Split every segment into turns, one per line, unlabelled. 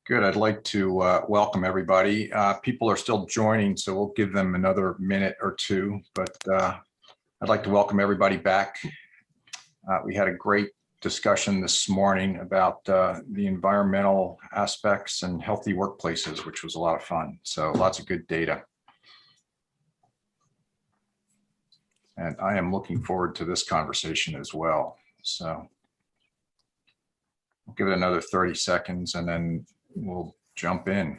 Good. I'd like to welcome everybody. People are still joining, so we'll give them another minute or two, but I'd like to welcome everybody back. We had a great discussion this morning about the environmental aspects and healthy workplaces, which was a lot of fun. So lots of good data. And I am looking forward to this conversation as well. So I'll give it another 30 seconds and then we'll jump in.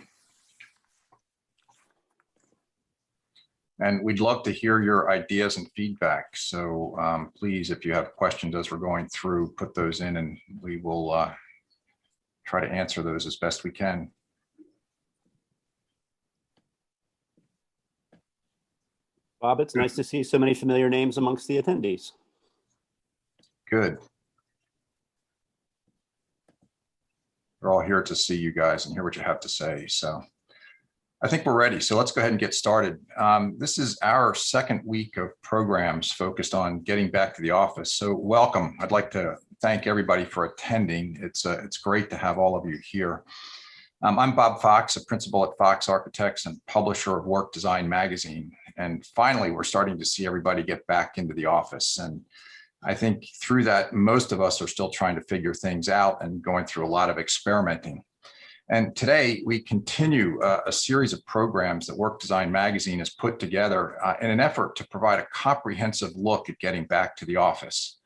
And we'd love to hear your ideas and feedback. So please, if you have questions as we're going through, put those in and we will try to answer those as best we can.
Bob, it's nice to see so many familiar names amongst the attendees.
Good. We're all here to see you guys and hear what you have to say. So I think we're ready. So let's go ahead and get started. This is our second week of programs focused on getting back to the office. So welcome. I'd like to thank everybody for attending. It's great to have all of you here. I'm Bob Fox, a principal at Fox Architects and publisher of Work Design magazine. And finally, we're starting to see everybody get back into the office. And I think through that, most of us are still trying to figure things out and going through a lot of experimenting. And today we continue a series of programs that Work Design magazine has put together in an effort to provide a comprehensive look at getting back to the office.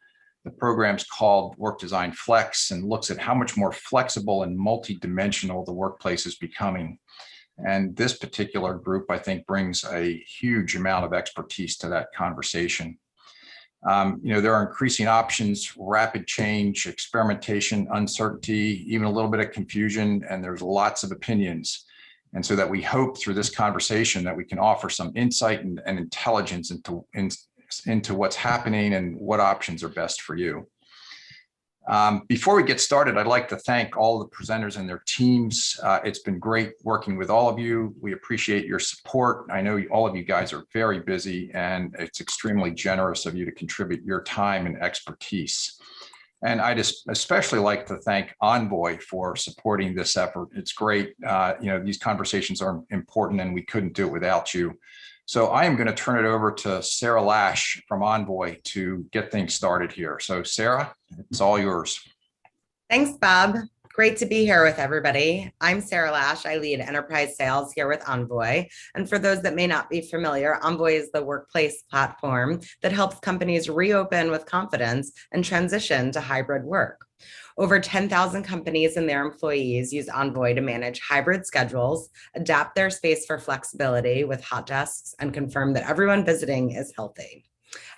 The program's called Work Design Flex and looks at how much more flexible and multidimensional the workplace is becoming. And this particular group, I think, brings a huge amount of expertise to that conversation. There are increasing options, rapid change, experimentation, uncertainty, even a little bit of confusion, and there's lots of opinions. And so that we hope through this conversation that we can offer some insight and intelligence into what's happening and what options are best for you. Before we get started, I'd like to thank all the presenters and their teams. It's been great working with all of you. We appreciate your support. I know all of you guys are very busy and it's extremely generous of you to contribute your time and expertise. And I just especially like to thank Envoy for supporting this effort. It's great. These conversations are important and we couldn't do it without you. So I am going to turn it over to Sarah Lash from Envoy to get things started here. So Sarah, it's all yours.
Thanks, Bob. Great to be here with everybody. I'm Sarah Lash. I lead enterprise sales here with Envoy. And for those that may not be familiar, Envoy is the workplace platform that helps companies reopen with confidence and transition to hybrid work. Over 10,000 companies and their employees use Envoy to manage hybrid schedules, adapt their space for flexibility with hot desks, and confirm that everyone visiting is healthy.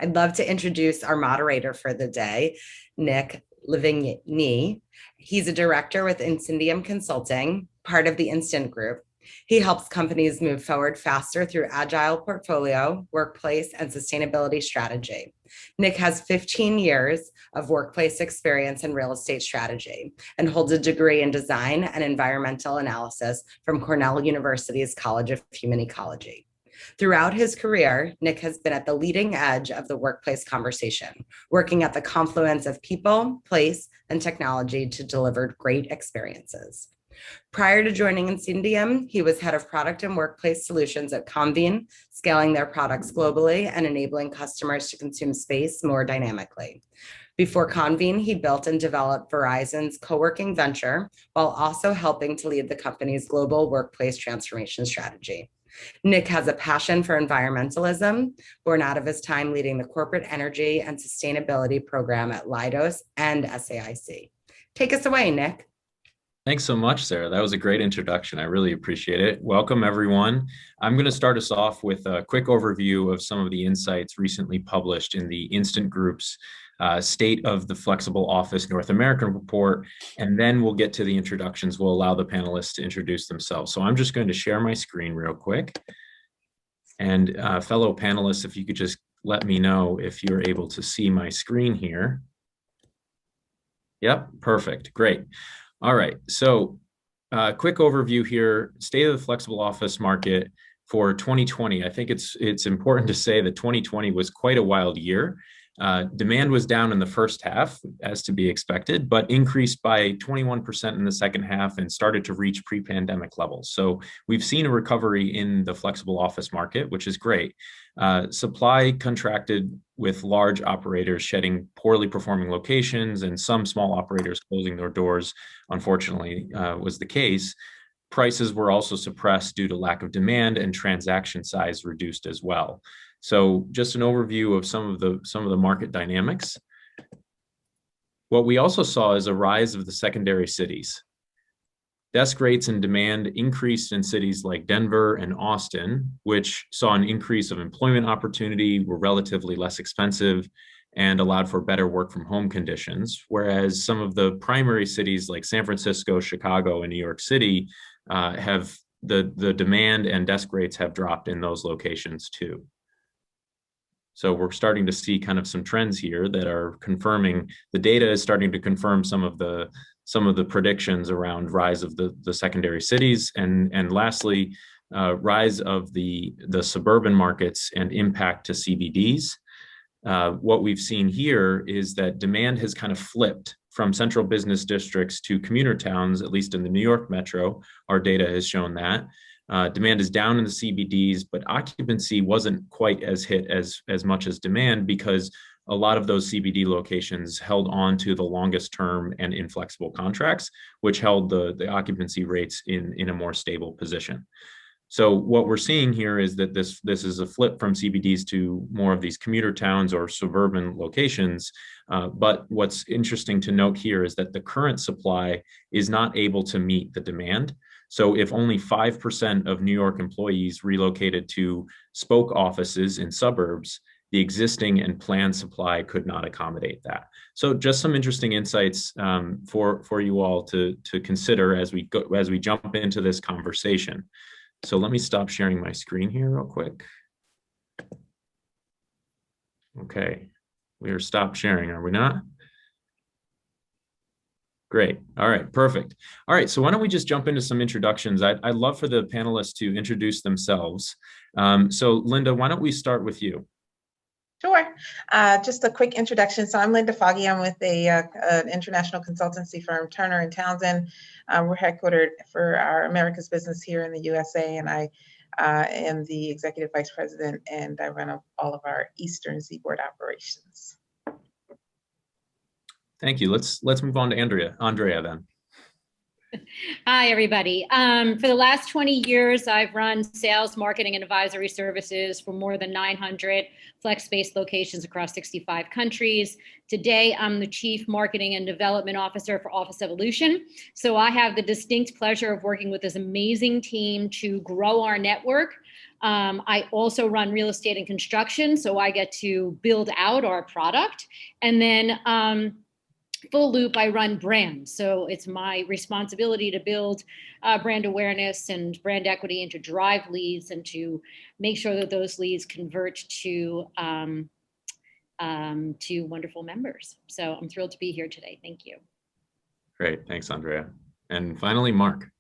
I'd love to introduce our moderator for the day, Nick LiVigne. He's a director with Incendium Consulting, part of the Instant Group. He helps companies move forward faster through agile portfolio, workplace, and sustainability strategy. Nick has 15 years of workplace experience in real estate strategy and holds a degree in design and environmental analysis from Cornell University's College of Human Ecology. Throughout his career, Nick has been at the leading edge of the workplace conversation, working at the confluence of people, place, and technology to deliver great experiences. Prior to joining Incendium, he was head of product and workplace solutions at Convene, scaling their products globally and enabling customers to consume space more dynamically. Before Convene, he built and developed Verizon's co-working venture while also helping to lead the company's global workplace transformation strategy. Nick has a passion for environmentalism, born out of his time leading the corporate energy and sustainability program at Leidos and SAIC. Take us away, Nick.
Thanks so much, Sarah. That was a great introduction. I really appreciate it. Welcome, everyone. I'm going to start us off with a quick overview of some of the insights recently published in the Instant Group's State of the Flexible Office North American report, and then we'll get to the introductions. We'll allow the panelists to introduce themselves. So I'm just going to share my screen real quick. And fellow panelists, if you could just let me know if you're able to see my screen here. Yep, perfect, great. All right, so quick overview here, state of the flexible office market for 2020. I think it's important to say that 2020 was quite a wild year. Demand was down in the first half, as to be expected, but increased by 21% in the second half and started to reach pre-pandemic levels. So we've seen a recovery in the flexible office market, which is great. Supply contracted with large operators shedding poorly performing locations and some small operators closing their doors, unfortunately, was the case. Prices were also suppressed due to lack of demand and transaction size reduced as well. So just an overview of some of the market dynamics. What we also saw is a rise of the secondary cities. Desk rates and demand increased in cities like Denver and Austin, which saw an increase of employment opportunity, were relatively less expensive, and allowed for better work from home conditions. Whereas some of the primary cities like San Francisco, Chicago, and New York City have the demand and desk rates have dropped in those locations too. So we're starting to see kind of some trends here that are confirming, the data is starting to confirm some of the predictions around rise of the secondary cities, and lastly, rise of the suburban markets and impact to CBDs. What we've seen here is that demand has kind of flipped from central business districts to commuter towns, at least in the New York metro. Our data has shown that. Demand is down in the CBDs, but occupancy wasn't quite as hit as much as demand, because a lot of those CBD locations held on to the longest term and inflexible contracts, which held the occupancy rates in a more stable position. So what we're seeing here is that this is a flip from CBDs to more of these commuter towns or suburban locations. But what's interesting to note here is that the current supply is not able to meet the demand. So if only 5% of New York employees relocated to spoke offices in suburbs, the existing and planned supply could not accommodate that. So just some interesting insights for you all to consider as we jump into this conversation. So let me stop sharing my screen here real quick. Okay, we are stopped sharing, are we not? Great. All right, perfect. All right, so why don't we just jump into some introductions? I'd love for the panelists to introduce themselves. So Linda, why don't we start with you?
Sure. Just a quick introduction. So I'm Linda Foggy. I'm with an international consultancy firm, Turner & Townsend. We're headquartered for our Americas business here in the USA, and I am the executive vice president, and I run all of our Eastern Seaboard operations.
Thank you. Let's move on to Andrea then.
Hi, everybody. For the last 20 years, I've run sales, marketing, and advisory services for more than 900 flex-based locations across 65 countries. Today, I'm the Chief Marketing and Development Officer for Office Evolution. So I have the distinct pleasure of working with this amazing team to grow our network. I also run real estate and construction, so I get to build out our product. And then full loop, I run brands. So it's my responsibility to build brand awareness and brand equity, and to drive leads and to make sure that those leads convert to wonderful members. So I'm thrilled to be here today. Thank you.
Great. Thanks, Andrea. And finally, Mark.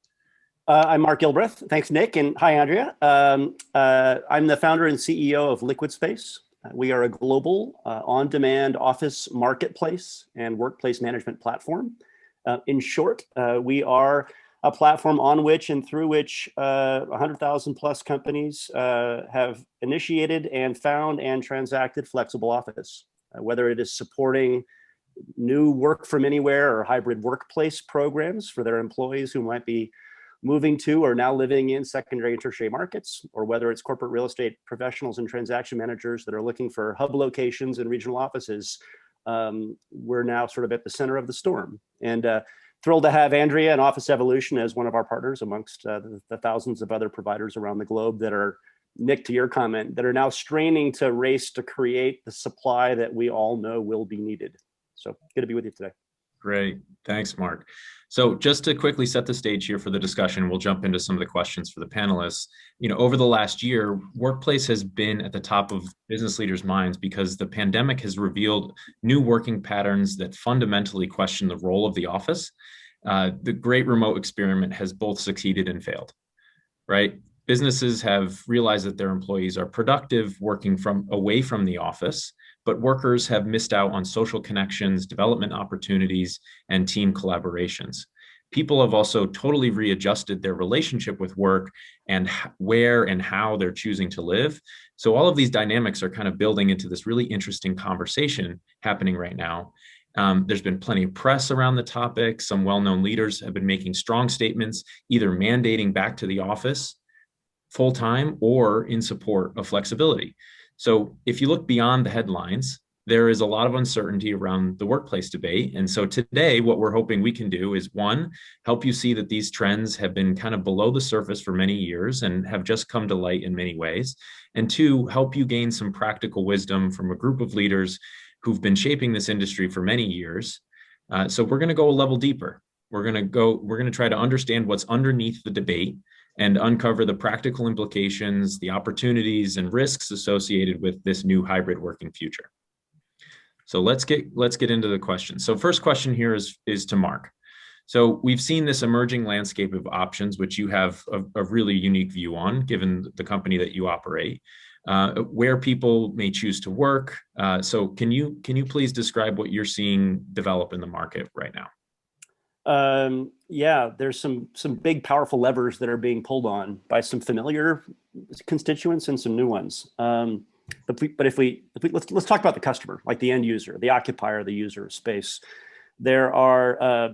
I'm Mark Gilbreth. Thanks, Nick. And hi, Andrea. I'm the founder and CEO of Liquid Space. We are a global on-demand office marketplace and workplace management platform. In short, we are a platform on which and through which 100,000 plus companies have initiated and found and transacted flexible office, whether it is supporting new work from anywhere or hybrid workplace programs for their employees who might be moving to or now living in secondary and tertiary markets, or whether it's corporate real estate professionals and transaction managers that are looking for hub locations and regional offices. We're now sort of at the center of the storm. And thrilled to have Andrea and Office Evolution as one of our partners amongst the thousands of other providers around the globe that are, Nick, to your comment, that are now straining to race to create the supply that we all know will be needed. So good to be with you today.
Great. Thanks, Mark. So just to quickly set the stage here for the discussion, we'll jump into some of the questions for the panelists. Over the last year, workplace has been at the top of business leaders' minds because the pandemic has revealed new working patterns that fundamentally question the role of the office. The great remote experiment has both succeeded and failed, right? Businesses have realized that their employees are productive working away from the office, but workers have missed out on social connections, development opportunities, and team collaborations. People have also totally readjusted their relationship with work and where and how they're choosing to live. So all of these dynamics are kind of building into this really interesting conversation happening right now. There's been plenty of press around the topic. Some well-known leaders have been making strong statements, either mandating back to the office full-time or in support of flexibility. So if you look beyond the headlines, there is a lot of uncertainty around the workplace debate. And so today, what we're hoping we can do is, one, help you see that these trends have been kind of below the surface for many years and have just come to light in many ways. And two, help you gain some practical wisdom from a group of leaders who've been shaping this industry for many years. So we're going to go a level deeper. We're going to try to understand what's underneath the debate and uncover the practical implications, the opportunities and risks associated with this new hybrid working future. So let's get into the questions. So first question here is to Mark. So we've seen this emerging landscape of options, which you have a really unique view on, given the company that you operate, where people may choose to work. So can you please describe what you're seeing develop in the market right now?
Yeah, there's some big, powerful levers that are being pulled on by some familiar constituents and some new ones. Let's talk about the customer, like the end user, the occupier, the user of space. There are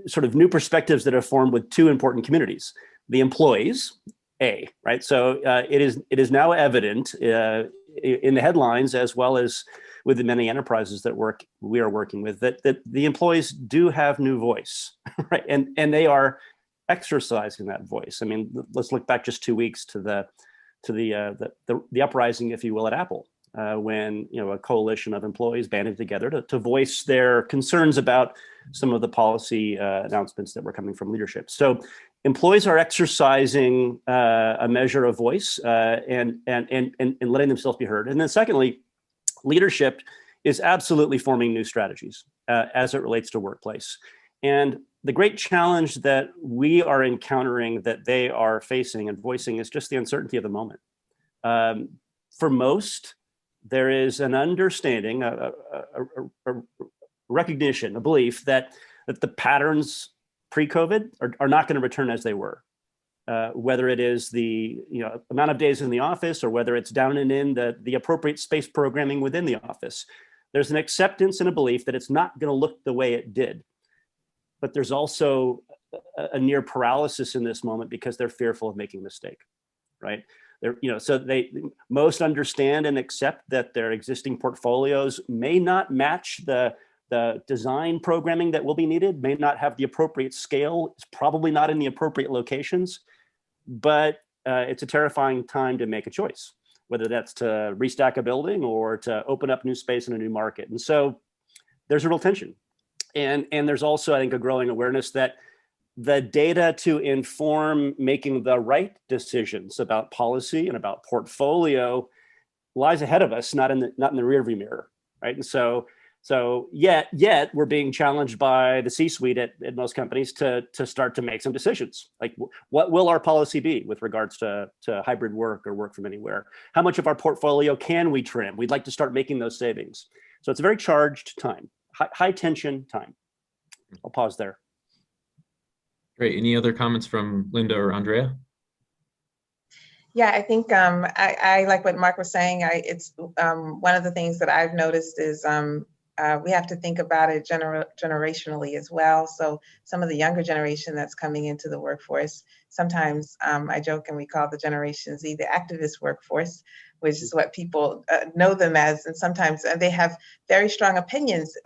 sort of new perspectives that are formed with two important communities: the employees, right? So it is now evident in the headlines, as well as with the many enterprises that we are working with, that the employees do have new voice, right? And they are exercising that voice. I mean, let's look back just 2 weeks to the uprising, if you will, at Apple, when a coalition of employees banded together to voice their concerns about some of the policy announcements that were coming from leadership. So employees are exercising a measure of voice and letting themselves be heard. And then secondly, leadership is absolutely forming new strategies as it relates to workplace. And the great challenge that we are encountering, that they are facing and voicing, is just the uncertainty of the moment. For most, there is an understanding, a recognition, a belief that the patterns pre-COVID are not going to return as they were. Whether it is the amount of days in the office, or whether it's down and in the appropriate space programming within the office, there's an acceptance and a belief that it's not going to look the way it did. But there's also a near paralysis in this moment because they're fearful of making a mistake, right? So they most understand and accept that their existing portfolios may not match the design programming that will be needed, may not have the appropriate scale, it's probably not in the appropriate locations, but it's a terrifying time to make a choice, whether that's to restack a building or to open up new space in a new market. And so there's a real tension. And there's also, I think, a growing awareness that the data to inform making the right decisions about policy and about portfolio lies ahead of us, not in the rearview mirror, right? And so yet we're being challenged by the C-suite at most companies to start to make some decisions. Like, what will our policy be with regards to hybrid work or work from anywhere? How much of our portfolio can we trim? We'd like to start making those savings. So it's a very charged time, high tension time. I'll pause there.
Great. Any other comments from Linda or Andrea?
Yeah, I think I like what Mark was saying. It's one of the things that I've noticed is we have to think about it generationally as well. So some of the younger generation that's coming into the workforce, sometimes I joke and we call the Generation Z the activist workforce, which is what people know them as. And sometimes they have very strong opinions,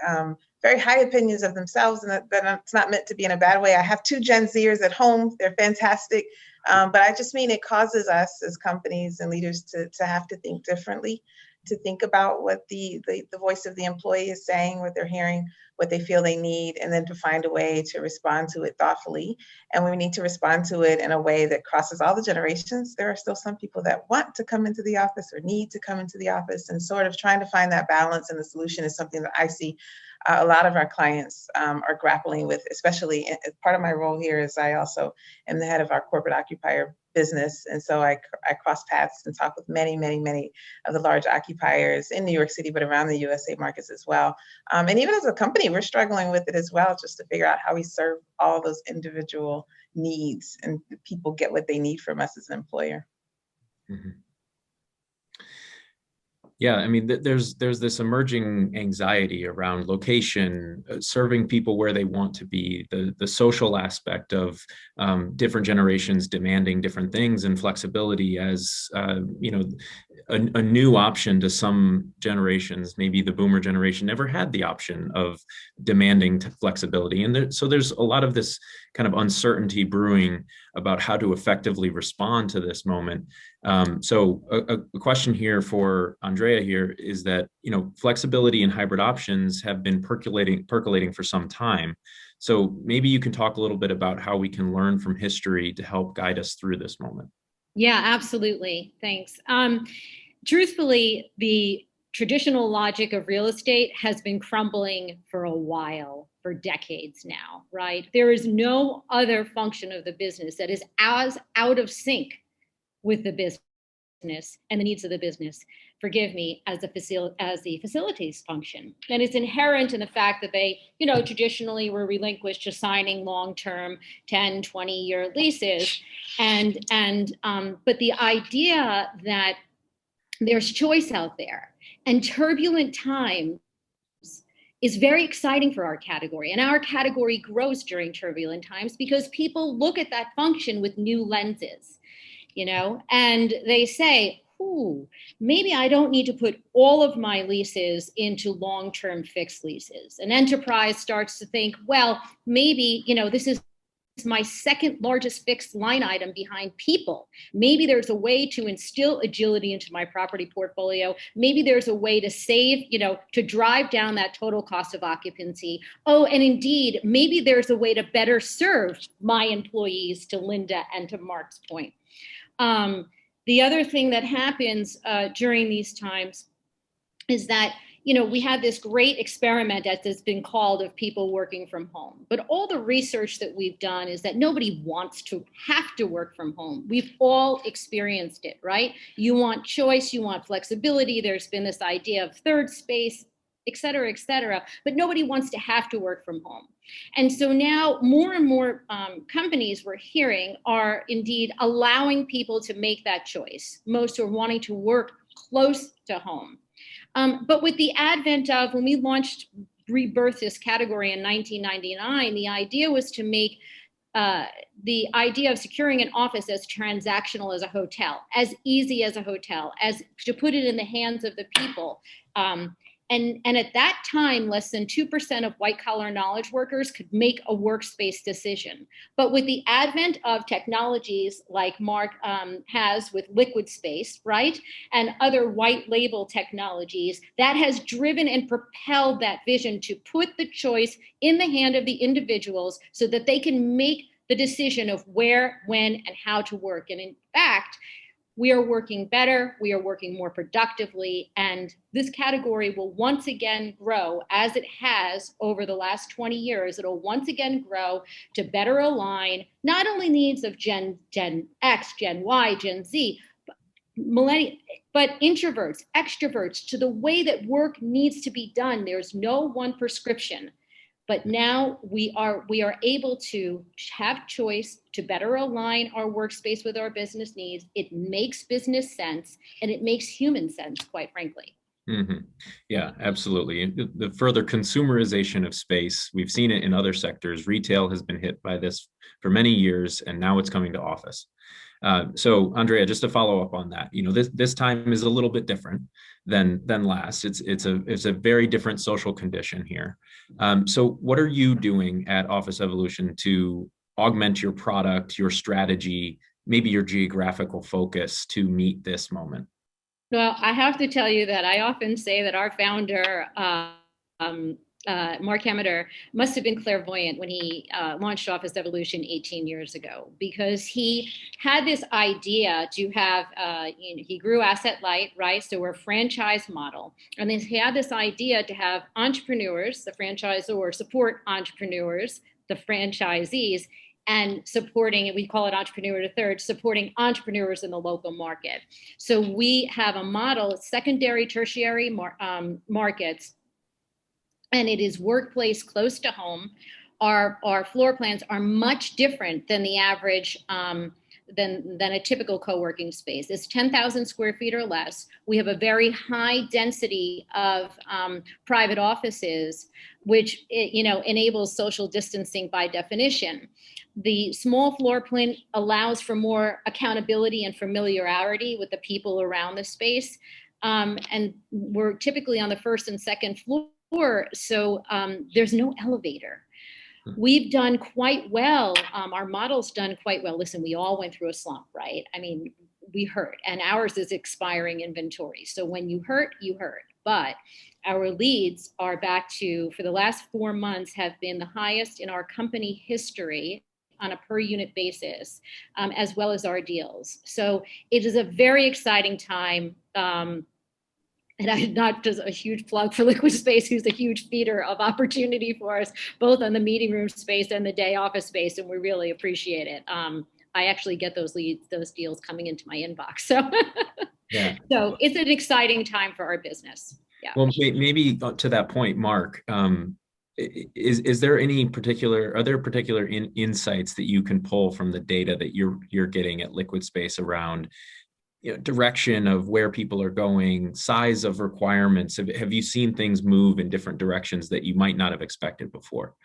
very high opinions of themselves, and that it's not meant to be in a bad way. I have 2 Gen Zers at home. They're fantastic. But I just mean it causes us as companies and leaders to have to think differently, to think about what the voice of the employee is saying, what they're hearing, what they feel they need, and then to find a way to respond to it thoughtfully. And we need to respond to it in a way that crosses all the generations. There are still some people that want to come into the office or need to come into the office, and sort of trying to find that balance and the solution is something that I see a lot of our clients are grappling with, especially as part of my role here is I also am the head of our corporate occupier business. And so I cross paths and talk with many, many, many of the large occupiers in New York City, but around the USA markets as well. And even as a company, we're struggling with it as well, just to figure out how we serve all those individual needs and people get what they need from us as an employer.
Mm-hmm. Yeah, I mean, there's this emerging anxiety around location, serving people where they want to be, the social aspect of different generations demanding different things, and flexibility as a new option to some generations. Maybe the boomer generation never had the option of demanding flexibility, and so there's a lot of this kind of uncertainty brewing about how to effectively respond to this moment. So a question here for Andrea here is that, flexibility and hybrid options have been percolating for some time. So maybe you can talk a little bit about how we can learn from history to help guide us through this moment.
Yeah, absolutely. Thanks. Truthfully, the traditional logic of real estate has been crumbling for a while, for decades now, right? There is no other function of the business that is as out of sync with the business and the needs of the business, forgive me, as the facilities function. And it's inherent in the fact that they, traditionally were relinquished to signing long-term 10, 20-year leases. But the idea that there's choice out there and turbulent times is very exciting for our category. And our category grows during turbulent times because people look at that function with new lenses, and they say, maybe I don't need to put all of my leases into long-term fixed leases. An enterprise starts to think, well, maybe, this is my second largest fixed line item behind people. Maybe there's a way to instill agility into my property portfolio. Maybe there's a way to save, to drive down that total cost of occupancy. Oh, and indeed, maybe there's a way to better serve my employees, to Linda and to Mark's point. The other thing that happens during these times is that, we had this great experiment, as has been called, of people working from home. But all the research that we've done is that nobody wants to have to work from home. We've all experienced it, right? You want choice, you want flexibility. There's been this idea of third space, et cetera, but nobody wants to have to work from home. And so now more and more companies we're hearing are indeed allowing people to make that choice. Most are wanting to work close to home. But with the advent of, when we rebirthed this category in 1999, the idea was to make the idea of securing an office as transactional as a hotel, as easy as a hotel, as to put it in the hands of the people. And at that time, less than 2% of white collar knowledge workers could make a workspace decision. But with the advent of technologies like Mark has with Liquid Space, right, and other white label technologies, that has driven and propelled that vision to put the choice in the hand of the individuals so that they can make the decision of where, when, and how to work. And in fact, we are working better, we are working more productively, and this category will once again grow as it has over the last 20 years. It'll once again grow to better align not only needs of Gen X, Gen Y, Gen Z, but introverts, extroverts, to the way that work needs to be done. There's no one prescription. But now we are able to have choice to better align our workspace with our business needs. It makes business sense, and it makes human sense, quite frankly.
Mm-hmm. Yeah, absolutely. The further consumerization of space, we've seen it in other sectors. Retail has been hit by this for many years, and now it's coming to office. So Andrea, just to follow up on that, this time is a little bit different than last. It's a very different social condition here. So what are you doing at Office Evolution to augment your product, your strategy, maybe your geographical focus to meet this moment?
Well, I have to tell you that I often say that our founder, Mark Hamader, must have been clairvoyant when he launched Office Evolution 18 years ago, because he had this idea to have, he grew asset light, right? So we're a franchise model. And then he had this idea to have entrepreneurs, the franchisor, support entrepreneurs, the franchisees, and supporting, we call it Entrepreneur to Third, supporting entrepreneurs in the local market. So we have a model, secondary, tertiary markets, and it is workplace close to home. Our floor plans are much different than the average, than a typical co-working space. It's 10,000 square feet or less. We have a very high density of private offices, which enables social distancing by definition. The small floor plan allows for more accountability and familiarity with the people around the space. And we're typically on the first and second floor, so there's no elevator. We've done quite well. Our model's done quite well. Listen, we all went through a slump, right? I mean, we hurt, and ours is expiring inventory. So when you hurt, you hurt. But our leads are back to, for the last 4 months, have been the highest in our company history on a per unit basis, as well as our deals. So it is a very exciting time. And I'm not just a huge plug for Liquid Space, who's a huge feeder of opportunity for us, both on the meeting room space and the day office space, and we really appreciate it. I actually get those leads, those deals coming into my inbox. So, yeah. So it's an exciting time for our business. Yeah.
Well, maybe to that point, Mark, is there any particular, are there particular insights that you can pull from the data that you're getting at Liquid Space around direction of where people are going, size of requirements? Have you seen things move in different directions that you might not have expected before?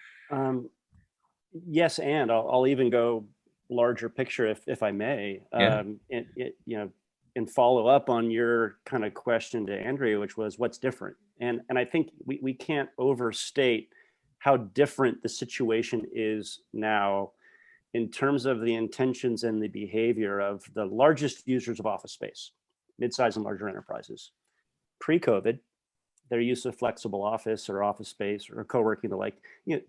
Yes, and I'll even go larger picture if I may.
Yeah.
And follow up on your kind of question to Andrea, which was what's different. And I think we can't overstate how different the situation is now in terms of the intentions and the behavior of the largest users of office space, mid-size and larger enterprises. Pre-COVID, their use of flexible office or office space or co-working, the like,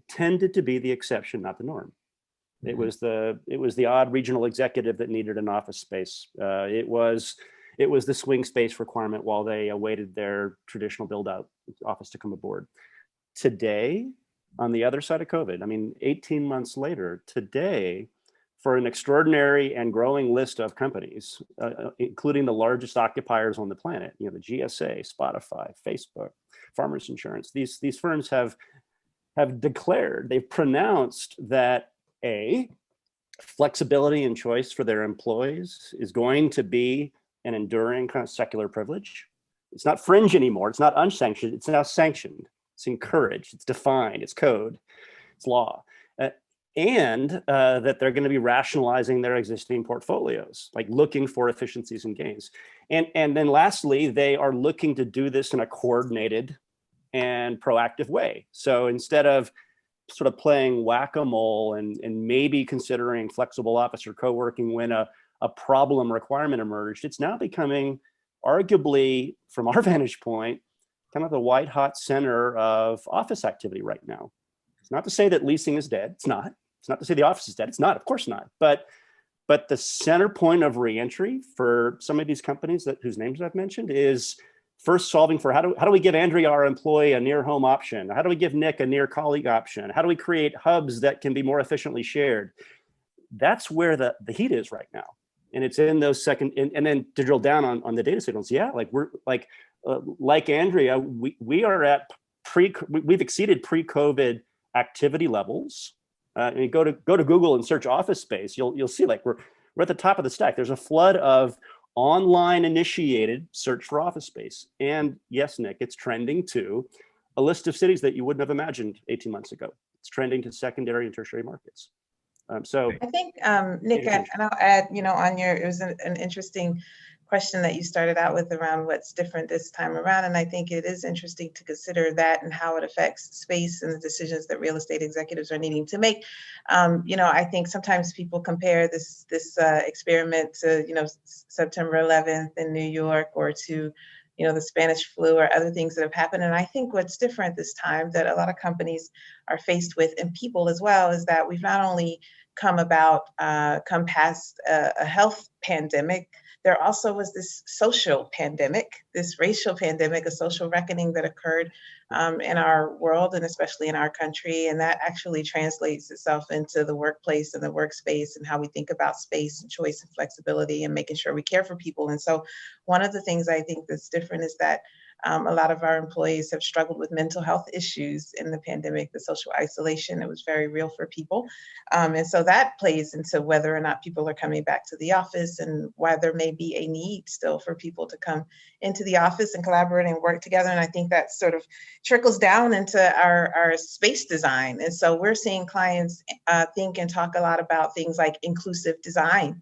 tended to be the exception, not the norm. It was the odd regional executive that needed an office space. It was the swing space requirement while they awaited their traditional build-out office to come aboard. Today, on the other side of COVID, 18 months later, today, for an extraordinary and growing list of companies, including the largest occupiers on the planet, the GSA, Spotify, Facebook, Farmers Insurance, these firms have declared, they've pronounced that flexibility and choice for their employees is going to be an enduring kind of secular privilege. It's not fringe anymore. It's not unsanctioned. It's now sanctioned. It's encouraged, it's defined, it's code, it's law. And that they're going to be rationalizing their existing portfolios, like looking for efficiencies and gains. And then lastly, they are looking to do this in a coordinated and proactive way. So instead of sort of playing whack-a-mole and maybe considering flexible office or co-working when a problem requirement emerged, it's now becoming arguably, from our vantage point, kind of the white hot center of office activity right now. It's not to say that leasing is dead. It's not. It's not to say the office is dead. It's not, of course not. But the center point of reentry for some of these companies whose names I've mentioned is first solving for how do we give Andrea, our employee, a near home option? How do we give Nick a near colleague option? How do we create hubs that can be more efficiently shared? That's where the heat is right now. And it's in those and then to drill down on the data signals. Yeah, like Andrea, we are at we've exceeded pre-COVID activity levels. And you go to Google and search office space, you'll see we're at the top of the stack. There's a flood of online initiated search for office space. And yes, Nick, it's trending to a list of cities that you wouldn't have imagined 18 months ago. It's trending to secondary and tertiary markets. So
I think, Nick, and I'll add, it was an interesting question that you started out with around what's different this time around. And I think it is interesting to consider that and how it affects space and the decisions that real estate executives are needing to make. I think sometimes people compare this experiment to, September 11th in New York or to, the Spanish flu or other things that have happened. And I think what's different this time that a lot of companies are faced with, and people as well, is that we've not only come past a health pandemic there also was this social pandemic, this racial pandemic, a social reckoning that occurred in our world and especially in our country. And that actually translates itself into the workplace and the workspace and how we think about space and choice and flexibility and making sure we care for people. And so one of the things I think that's different is that a lot of our employees have struggled with mental health issues in the pandemic, the social isolation. It was very real for people. And so that plays into whether or not people are coming back to the office and why there may be a need still for people to come into the office and collaborate and work together. And I think that sort of trickles down into our space design. And so we're seeing clients think and talk a lot about things like inclusive design.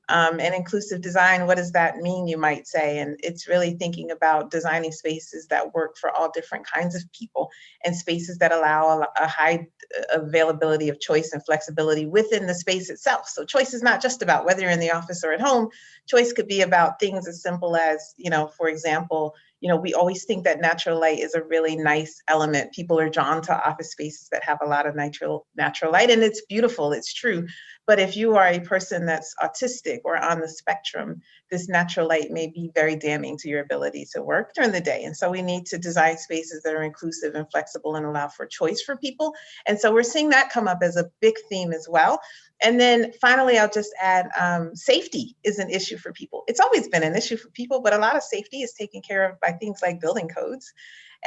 And inclusive design, what does that mean, you might say? And it's really thinking about designing spaces that work for all different kinds of people and spaces that allow a high availability of choice and flexibility within the space itself. So choice is not just about whether you're in the office or at home. Choice could be about things as simple as, for example, we always think that natural light is a really nice element. People are drawn to office spaces that have a lot of natural light, and it's beautiful, it's true. But if you are a person that's autistic or on the spectrum, this natural light may be very damning to your ability to work during the day. And so we need to design spaces that are inclusive and flexible and allow for choice for people. And so we're seeing that come up as a big theme as well. And then finally, I'll just add, safety is an issue for people. It's always been an issue for people, but a lot of safety is taken care of by things like building codes.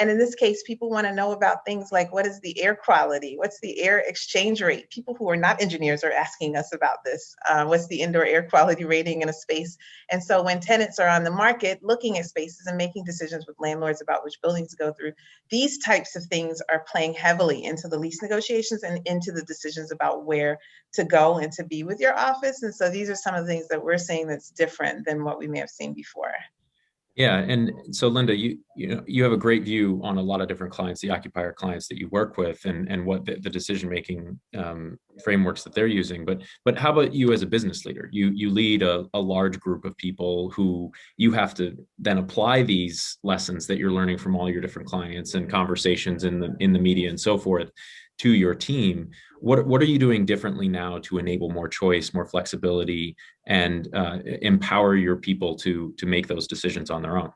And in this case, people want to know about things like, what is the air quality? What's the air exchange rate? People who are not engineers are asking us about this. What's the indoor air quality rating in a space? And so when tenants are on the market looking at spaces and making decisions with landlords about which buildings to go through, these types of things are playing heavily into the lease negotiations and into the decisions about where to go and to be with your office. And so these are some of the things that we're seeing that's different than what we may have seen before.
Yeah, and so Linda, you have a great view on a lot of different clients, the occupier clients that you work with, and what the decision making frameworks that they're using. But how about you as a business leader? You lead a large group of people who you have to then apply these lessons that you're learning from all your different clients and conversations in the media and so forth to your team. What are you doing differently now to enable more choice, more flexibility, and empower your people to make those decisions on their own?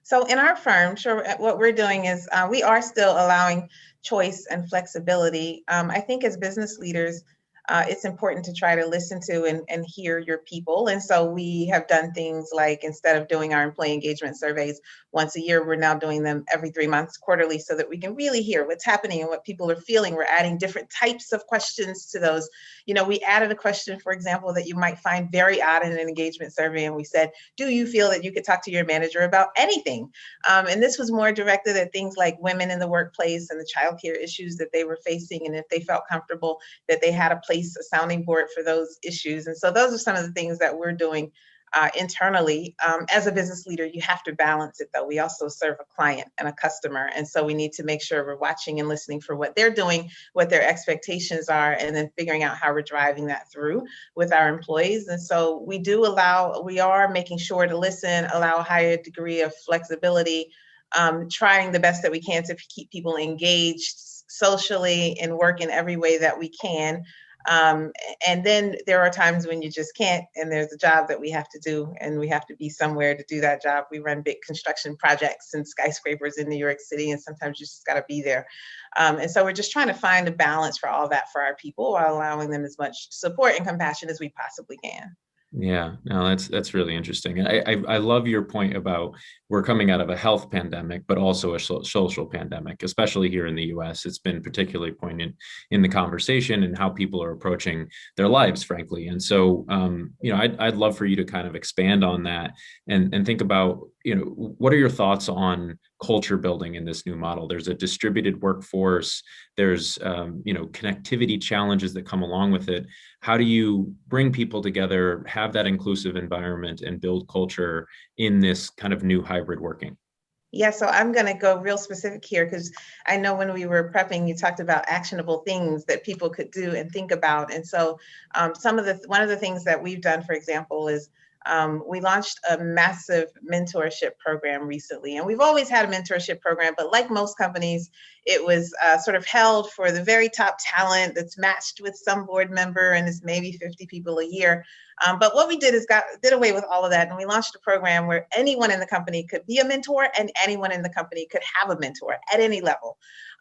So in our firm, sure, what we're doing is we are still allowing choice and flexibility. I think as business leaders, it's important to try to listen to and hear your people. And so we have done things like, instead of doing our employee engagement surveys once a year, we're now doing them every 3 months, quarterly, so that we can really hear what's happening and what people are feeling. We're adding different types of questions to those. We added a question, for example, that you might find very odd in an engagement survey. And we said, do you feel that you could talk to your manager about anything? And this was more directed at things like women in the workplace and the childcare issues that they were facing. And if they felt comfortable that they had a sounding board for those issues. And so those are some of the things that we're doing internally. As a business leader, you have to balance it, though. We also serve a client and a customer. And so we need to make sure we're watching and listening for what they're doing, what their expectations are, and then figuring out how we're driving that through with our employees. And so we are making sure to listen, allow a higher degree of flexibility, trying the best that we can to keep people engaged socially and work in every way that we can. And then there are times when you just can't, and there's a job that we have to do, and we have to be somewhere to do that job. We run big construction projects and skyscrapers in New York City, and sometimes you just got to be there. And so we're just trying to find a balance for all that for our people, while allowing them as much support and compassion as we possibly can.
Yeah, no, that's really interesting. I love your point about we're coming out of a health pandemic, but also a social pandemic, especially here in the US. It's been particularly poignant in the conversation and how people are approaching their lives, frankly. And so, I'd love for you to kind of expand on that and think about, what are your thoughts on culture building in this new model? There's a distributed workforce. There's, connectivity challenges that come along with it. How do you bring people together, have that inclusive environment, and build culture in this kind of new hybrid working?
Yeah, so I'm going to go real specific here, because I know when we were prepping, you talked about actionable things that people could do and think about. And so one of the things that we've done, for example, is we launched a massive mentorship program recently. And we've always had a mentorship program, but like most companies, it was sort of held for the very top talent that's matched with some board member and is maybe 50 people a year. But what we did is did away with all of that. And we launched a program where anyone in the company could be a mentor and anyone in the company could have a mentor at any level.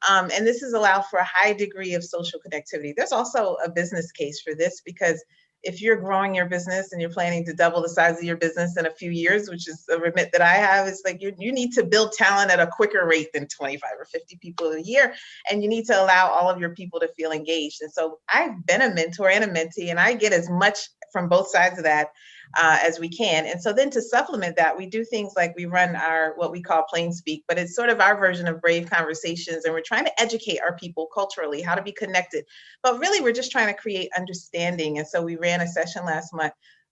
And this has allowed for a high degree of social connectivity. There's also a business case for this, because if you're growing your business and you're planning to double the size of your business in a few years, which is a remit that I have, it's like you need to build talent at a quicker rate than 25 or 50 people a year. And you need to allow all of your people to feel engaged. And so I've been a mentor and a mentee, and I get as much from both sides of that as we can. And so then to supplement that, we do things like we run our, what we call plain speak, but it's sort of our version of brave conversations. And we're trying to educate our people culturally, how to be connected. But really, we're just trying to create understanding. And so we ran a session last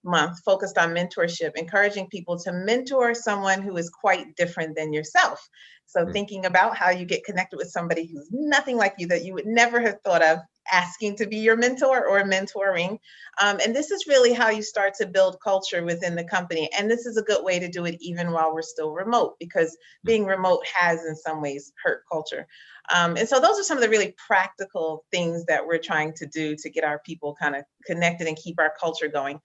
month focused on mentorship, encouraging people to mentor someone who is quite different than yourself. So thinking about how you get connected with somebody who's nothing like you, that you would never have thought of, asking to be your mentor or mentoring. And this is really how you start to build culture within the company. And this is a good way to do it even while we're still remote, because being remote has in some ways hurt culture. And so those are some of the really practical things that we're trying to do to get our people kind of connected and keep our culture going.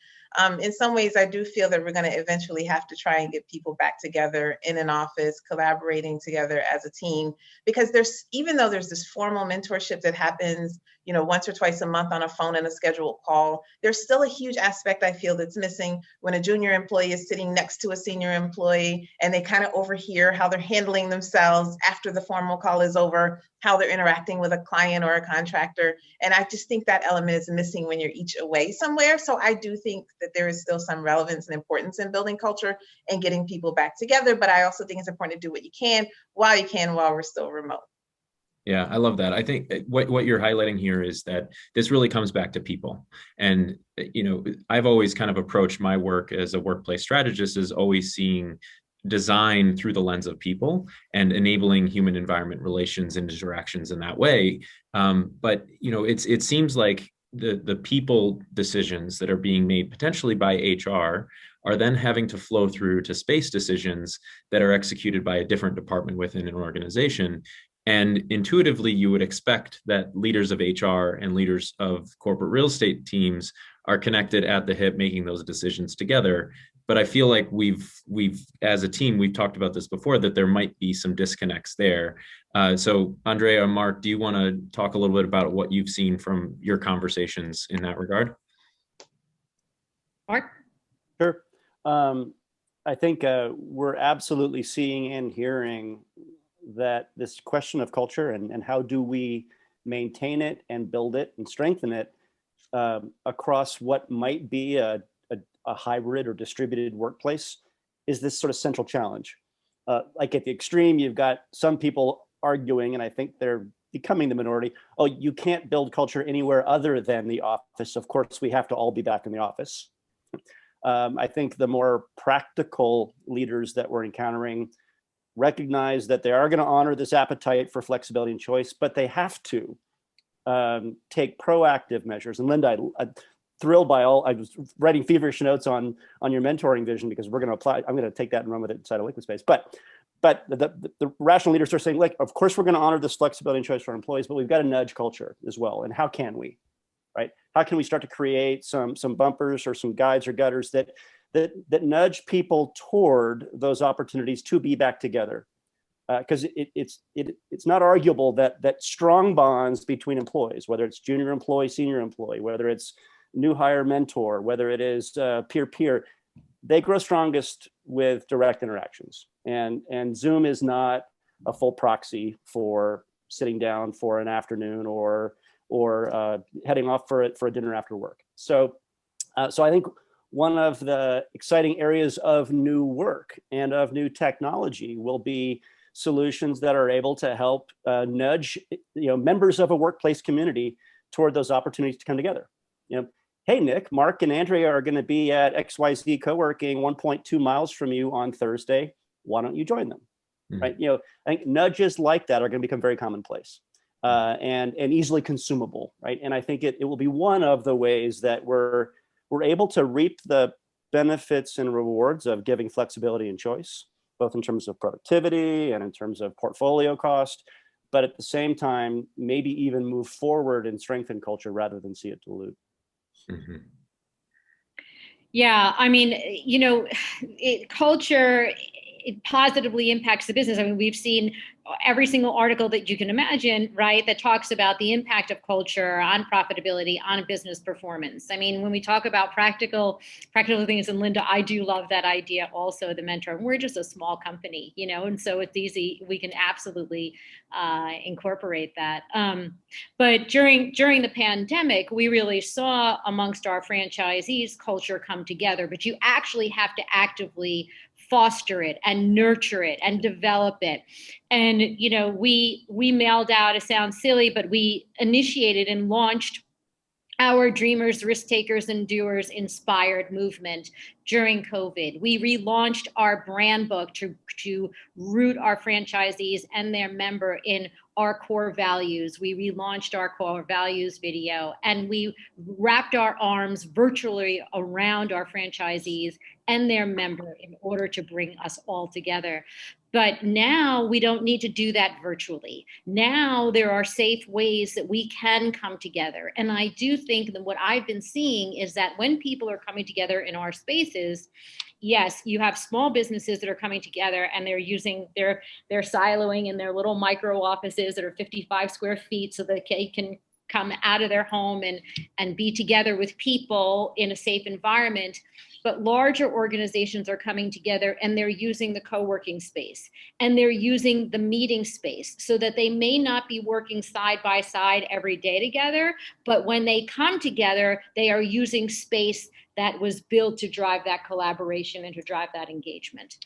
In some ways, I do feel that we're going to eventually have to try and get people back together in an office, collaborating together as a team, because even though there's this formal mentorship that happens, once or twice a month on a phone and a scheduled call, there's still a huge aspect I feel that's missing when a junior employee is sitting next to a senior employee and they kind of overhear how they're handling themselves after the formal call is over, how they're interacting with a client or a contractor. And I just think that element is missing when you're each away somewhere. So I do think that there is still some relevance and importance in building culture and getting people back together. But I also think it's important to do what you can while we're still remote.
Yeah, I love that. I think what you're highlighting here is that this really comes back to people. And, I've always kind of approached my work as a workplace strategist as always seeing design through the lens of people and enabling human environment relations and interactions in that way. But, it seems like the people decisions that are being made potentially by HR are then having to flow through to space decisions that are executed by a different department within an organization. And intuitively, you would expect that leaders of HR and leaders of corporate real estate teams are connected at the hip, making those decisions together. But I feel like we've as a team, we've talked about this before, that there might be some disconnects there. So Andrea or Mark, do you want to talk a little bit about what you've seen from your conversations in that regard?
Mark?
Sure. I think we're absolutely seeing and hearing that this question of culture and how do we maintain it and build it and strengthen it across what might be a hybrid or distributed workplace is this sort of central challenge. Like at the extreme, you've got some people arguing, and I think they're becoming the minority, oh, you can't build culture anywhere other than the office. Of course, we have to all be back in the office. I think the more practical leaders that we're encountering recognize that they are going to honor this appetite for flexibility and choice, but they have to take proactive measures. And Linda, I'm thrilled by I was writing feverish notes on your mentoring vision, because we're going to apply. I'm going to take that and run with it inside of Liquid Space. But the rational leaders are saying, like, of course we're going to honor this flexibility and choice for our employees, but we've got to nudge culture as well. And how can we, right? How can we start to create some bumpers or some guides or gutters that nudge people toward those opportunities to be back together? Because it's not arguable that strong bonds between employees, whether it's junior employee, senior employee, whether it's new hire mentor, whether it is peer-peer, they grow strongest with direct interactions. And Zoom is not a full proxy for sitting down for an afternoon or heading off for a dinner after work. So I think one of the exciting areas of new work and of new technology will be solutions that are able to help nudge members of a workplace community toward those opportunities to come together. Hey, Nick, Mark, and Andrea are going to be at XYZ co-working 1.2 miles from you on Thursday. Why don't you join them? Mm-hmm. Right? I think nudges like that are going to become very commonplace and easily consumable. Right? And I think it will be one of the ways that we're able to reap the benefits and rewards of giving flexibility and choice, both in terms of productivity and in terms of portfolio cost, but at the same time, maybe even move forward and strengthen culture rather than see it dilute.
Mm-hmm.
Yeah, I mean, culture, it positively impacts the business. I mean, we've seen every single article that you can imagine, right, that talks about the impact of culture on profitability, on business performance. I mean, when we talk about practical things, and Linda, I do love that idea also, the mentor. We're just a small company, and so it's easy. We can absolutely incorporate that. But during the pandemic, we really saw amongst our franchisees culture come together, but you actually have to actively foster it and nurture it and develop it. And, we mailed out, it sounds silly, but we initiated and launched our Dreamers, Risk Takers, and Doers inspired movement during COVID. We relaunched our brand book to root our franchisees and their member in our core values. We relaunched our core values video, and we wrapped our arms virtually around our franchisees and their member in order to bring us all together. But now we don't need to do that virtually. Now there are safe ways that we can come together. And I do think that what I've been seeing is that when people are coming together in our spaces, yes, you have small businesses that are coming together and they're using they're siloing in their little micro offices that are 55 square feet so that they can come out of their home and be together with people in a safe environment. But larger organizations are coming together and they're using the co-working space and they're using the meeting space so that they may not be working side by side every day together, but when they come together, they are using space that was built to drive that collaboration and to drive that engagement.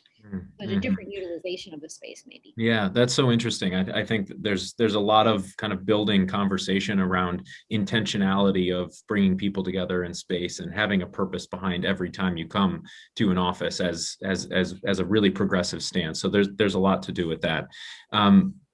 But a different utilization of the space, maybe.
Yeah, that's so interesting. I think there's a lot of kind of building conversation around intentionality of bringing people together in space and having a purpose behind every time you come to an office as a really progressive stance. So there's a lot to do with that.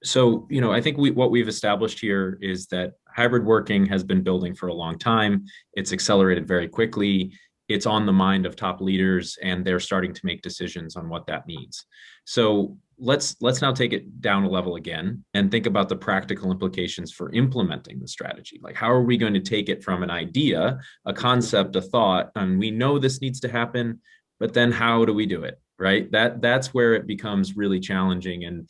So I think what we've established here is that hybrid working has been building for a long time. It's accelerated very quickly. It's on the mind of top leaders, and they're starting to make decisions on what that means. So let's now take it down a level again and think about the practical implications for implementing the strategy. Like, how are we going to take it from an idea, a concept, a thought, and we know this needs to happen, but then how do we do it, right? That's where it becomes really challenging. And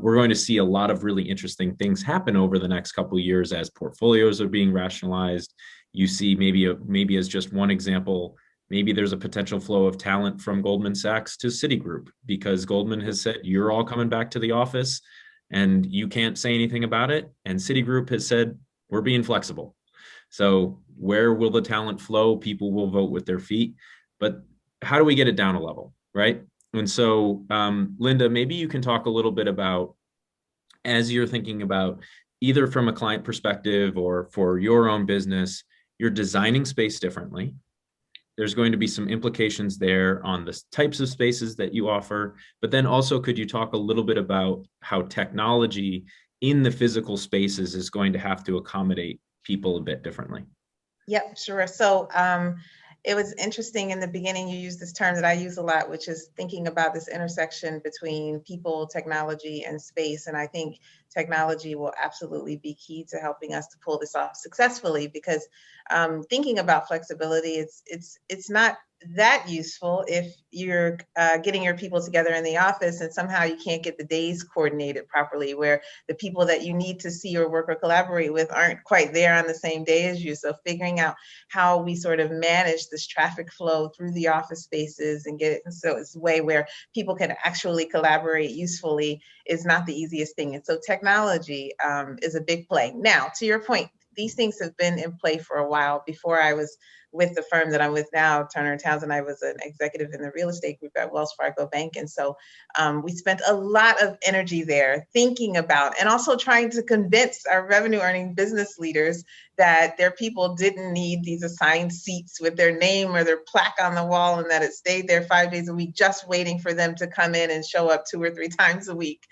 we're going to see a lot of really interesting things happen over the next couple of years as portfolios are being rationalized. You see maybe as just one example, maybe there's a potential flow of talent from Goldman Sachs to Citigroup because Goldman has said, you're all coming back to the office and you can't say anything about it. And Citigroup has said, we're being flexible. So where will the talent flow? People will vote with their feet. But how do we get it down a level, right? And so, Linda, maybe you can talk a little bit about, as you're thinking about either from a client perspective or for your own business, you're designing space differently. There's going to be some implications there on the types of spaces that you offer, but then also could you talk a little bit about how technology in the physical spaces is going to have to accommodate people a bit differently?
Yep, sure. So it was interesting in the beginning, you used this term that I use a lot, which is thinking about this intersection between people, technology, and space. And I think technology will absolutely be key to helping us to pull this off successfully, because thinking about flexibility, it's not that useful if you're getting your people together in the office and somehow you can't get the days coordinated properly, where the people that you need to see or work or collaborate with aren't quite there on the same day as you. So figuring out how we sort of manage this traffic flow through the office spaces and get it so it's a way where people can actually collaborate usefully is not the easiest thing. And so technology is a big play. Now, to your point, these things have been in play for a while. Before I was with the firm that I'm with now, Turner & Townsend, I was an executive in the real estate group at Wells Fargo Bank. And so we spent a lot of energy there thinking about and also trying to convince our revenue earning business leaders that their people didn't need these assigned seats with their name or their plaque on the wall, and that it stayed there 5 days a week, just waiting for them to come in and show up 2 or 3 times a week.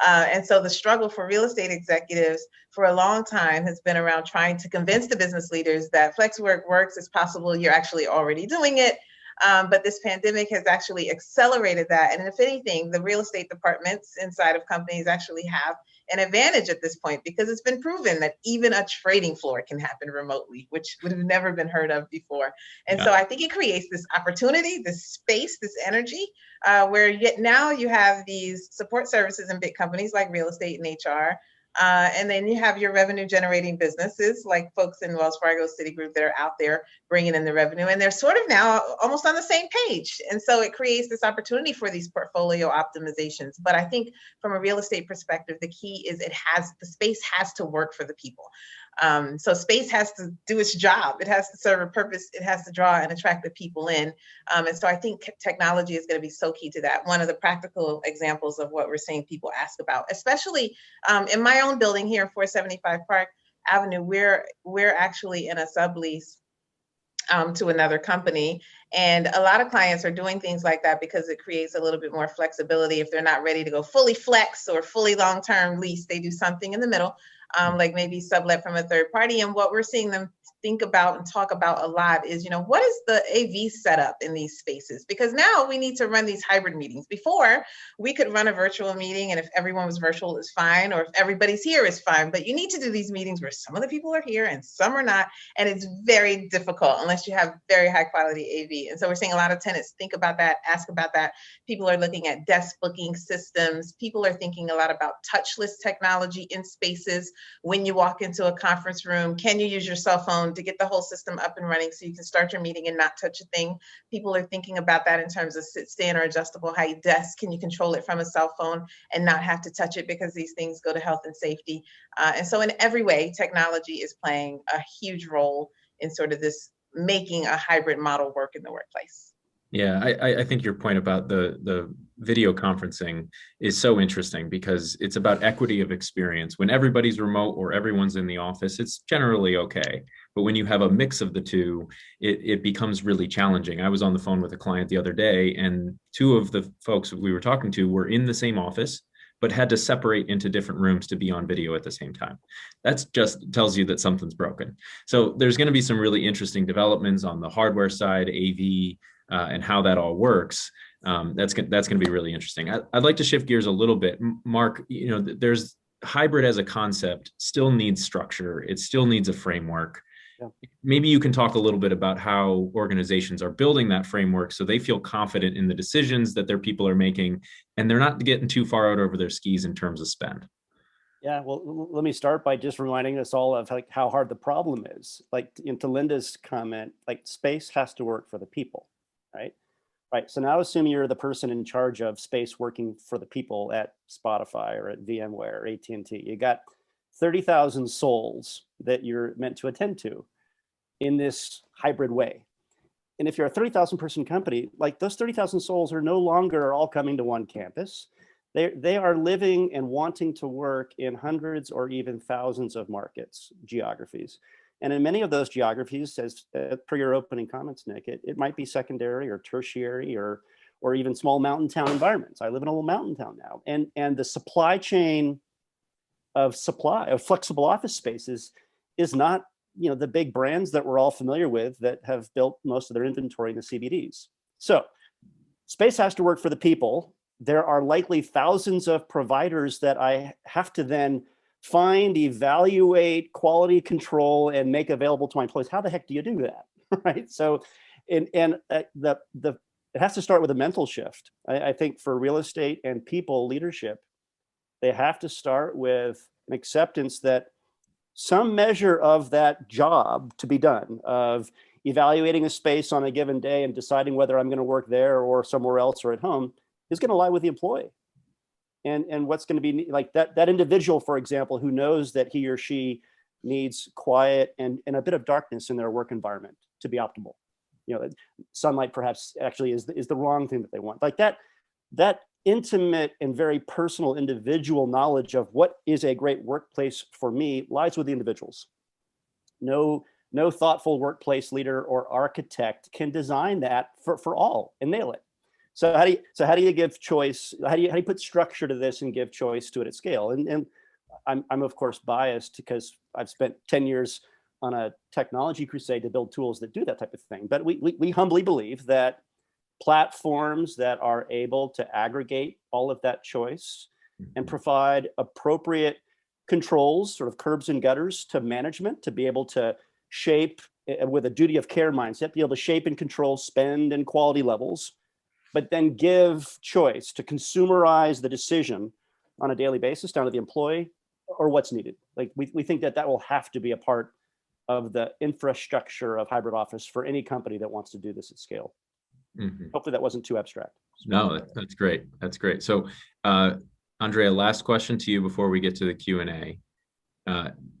And so the struggle for real estate executives for a long time has been around trying to convince the business leaders that flex work works, it's possible you're actually already doing it. But this pandemic has actually accelerated that. And if anything, the real estate departments inside of companies actually have an advantage at this point, because it's been proven that even a trading floor can happen remotely, which would have never been heard of before. And so I think it creates this opportunity, this space, this energy, where yet now you have these support services in big companies like real estate and HR. And then you have your revenue generating businesses like folks in Wells Fargo, Citigroup that are out there bringing in the revenue, and they're sort of now almost on the same page. And so it creates this opportunity for these portfolio optimizations. But I think from a real estate perspective, the key is the space has to work for the people. So space has to do its job. It has to serve a purpose. It has to draw and attract the people in. And so I think technology is going to be so key to that. One of the practical examples of what we're seeing people ask about, especially in my own building here, 475 Park Avenue, we're actually in a sublease to another company. And a lot of clients are doing things like that because it creates a little bit more flexibility. If they're not ready to go fully flex or fully long-term lease, they do something in the middle, like maybe sublet from a third party. And what we're seeing them think about and talk about a lot is, what is the AV setup in these spaces? Because now we need to run these hybrid meetings. Before, we could run a virtual meeting, and if everyone was virtual, it's fine, or if everybody's here, it's fine. But you need to do these meetings where some of the people are here and some are not, and it's very difficult unless you have very high quality AV. And so we're seeing a lot of tenants think about that, ask about that. People are looking at desk booking systems. People are thinking a lot about touchless technology in spaces. When you walk into a conference room, can you use your cell phone to get the whole system up and running so you can start your meeting and not touch a thing? People are thinking about that in terms of sit, stand, or adjustable height desks. Can you control it from a cell phone and not have to touch it, because these things go to health and safety? And so in every way, technology is playing a huge role in sort of this making a hybrid model work in the workplace.
Yeah, I think your point about the video conferencing is so interesting, because it's about equity of experience. When everybody's remote or everyone's in the office, it's generally okay. But when you have a mix of the two, it becomes really challenging. I was on the phone with a client the other day, and two of the folks we were talking to were in the same office, but had to separate into different rooms to be on video at the same time. That's just tells you that something's broken. So there's going to be some really interesting developments on the hardware side, AV, and how that all works. That's going to be really interesting. I'd like to shift gears a little bit. Mark, there's hybrid as a concept still needs structure. It still needs a framework. Yeah. Maybe you can talk a little bit about how organizations are building that framework so they feel confident in the decisions that their people are making, and they're not getting too far out over their skis in terms of spend.
Yeah, well, let me start by just reminding us all of how hard the problem is. To Linda's comment, space has to work for the people, right? Right. So now assume you're the person in charge of space working for the people at Spotify or at VMware or AT&T. You got 30,000 souls that you're meant to attend to in this hybrid way. And if you're a 30,000 person company, those 30,000 souls are no longer all coming to one campus. They are living and wanting to work in hundreds or even thousands of markets, geographies. And in many of those geographies, as per your opening comments, Nick, it might be secondary or tertiary or even small mountain town environments. I live in a little mountain town now. And the supply chain of flexible office spaces is not, the big brands that we're all familiar with that have built most of their inventory in the CBDs. So space has to work for the people. There are likely thousands of providers that I have to then find, evaluate, quality control, and make available to my employees. How the heck do you do that, right? So, it has to start with a mental shift. I think for real estate and people leadership, they have to start with an acceptance that some measure of that job to be done, of evaluating a space on a given day and deciding whether I'm going to work there or somewhere else or at home, is going to lie with the employee. And what's going to be that individual, for example, who knows that he or she needs quiet and a bit of darkness in their work environment to be optimal. Sunlight perhaps actually is the wrong thing that they want. That intimate and very personal individual knowledge of what is a great workplace for me lies with the individuals. No thoughtful workplace leader or architect can design that for all and nail it. So how do you give choice? How do you put structure to this and give choice to it at scale? And I'm of course biased because I've spent 10 years technology crusade to build tools that do that type of thing. But we humbly believe that platforms that are able to aggregate all of that choice and provide appropriate controls, sort of curbs and gutters to management, to be able to shape with a duty of care mindset, be able to shape and control spend and quality levels, but then give choice to consumerize the decision on a daily basis down to the employee or what's needed. Like we think that will have to be a part of the infrastructure of hybrid office for any company that wants to do this at scale. Hopefully that wasn't too abstract.
No, that's great. That's great. So, Andrea, last question to you before we get to the Q&A.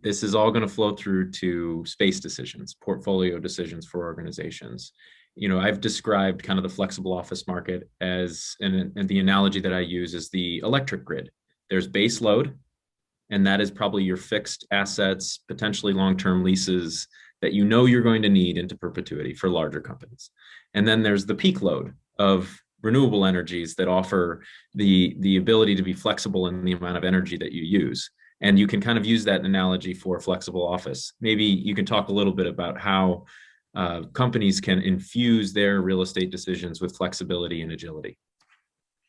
This is all going to flow through to space decisions, portfolio decisions for organizations. You know, I've described kind of the flexible office market as, and the analogy that I use is the electric grid. There's base load, and that is probably your fixed assets, potentially long-term leases that you know you're going to need into perpetuity for larger companies. And then there's the peak load of renewable energies that offer the ability to be flexible in the amount of energy that you use. And you can kind of use that analogy for flexible office. Maybe you can talk a little bit about how companies can infuse their real estate decisions with flexibility and agility.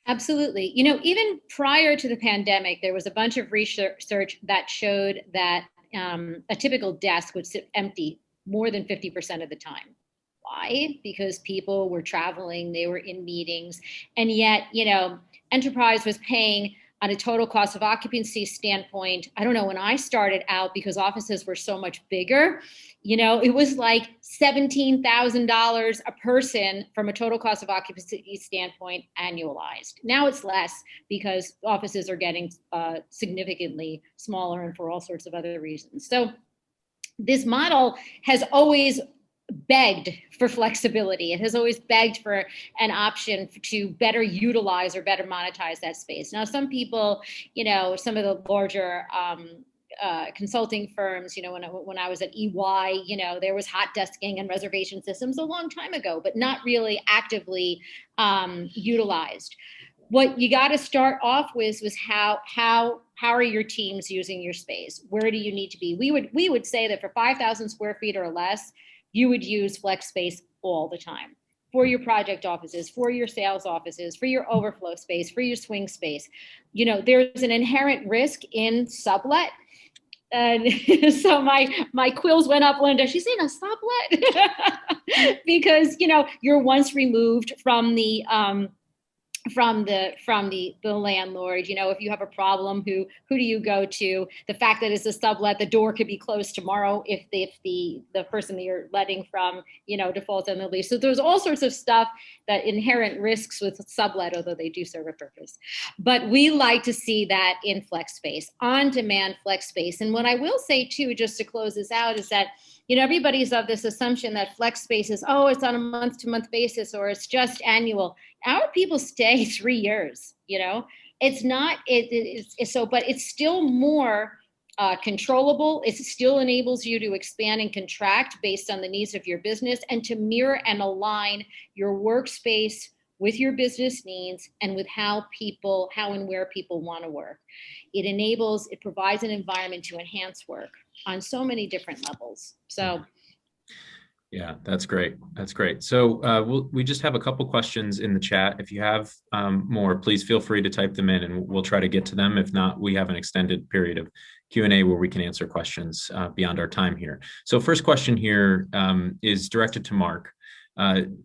Absolutely. You know, even prior to the pandemic, there was a bunch of research that showed that a typical desk would sit empty more than 50% of the time. Why? Because people were traveling, they were in meetings, and yet, you know, enterprise was paying on a total cost of occupancy standpoint. I don't know, when I started out, because offices were so much bigger, you know, it was like $17,000 a person from a total cost of occupancy standpoint annualized. Now it's less because offices are getting significantly smaller and for all sorts of other reasons. So this model has always begged for flexibility. It has always begged for an option to better utilize or better monetize that space. Now, some people, you know, some of the larger consulting firms, you know, when I was at EY, you know, there was hot desking and reservation systems a long time ago, but not really actively utilized. What you got to start off with was how are your teams using your space? Where do you need to be? We would say that for 5,000 square feet or less, you would use flex space all the time for your project offices, for your sales offices, for your overflow space, for your swing space. You know, there's an inherent risk in sublet. And so my quills went up, Linda. She's in a sublet because, you know, you're once removed from the landlord. You know, if you have a problem, who do you go to? The fact that it's a sublet, the door could be closed tomorrow if the person that you're letting from, you know, defaults on the lease. So there's all sorts of stuff, that inherent risks with sublet, although they do serve a purpose. But we like to see that in flex space, on demand flex space. And what I will say too, just to close this out, is that, you know, everybody's of this assumption that flex space is, oh, it's on a month-to-month basis, or it's just annual. Our people stay 3 years, you know. It's not, it's so, but it's still more controllable. It still enables you to expand and contract based on the needs of your business, and to mirror and align your workspace with your business needs and with how and where people want to work. It provides an environment to enhance work on so many different levels. So.
Yeah, that's great. That's great. So we just have a couple questions in the chat. If you have more, please feel free to type them in and we'll try to get to them. If not, we have an extended period of Q&A where we can answer questions beyond our time here. So first question here is directed to Mark.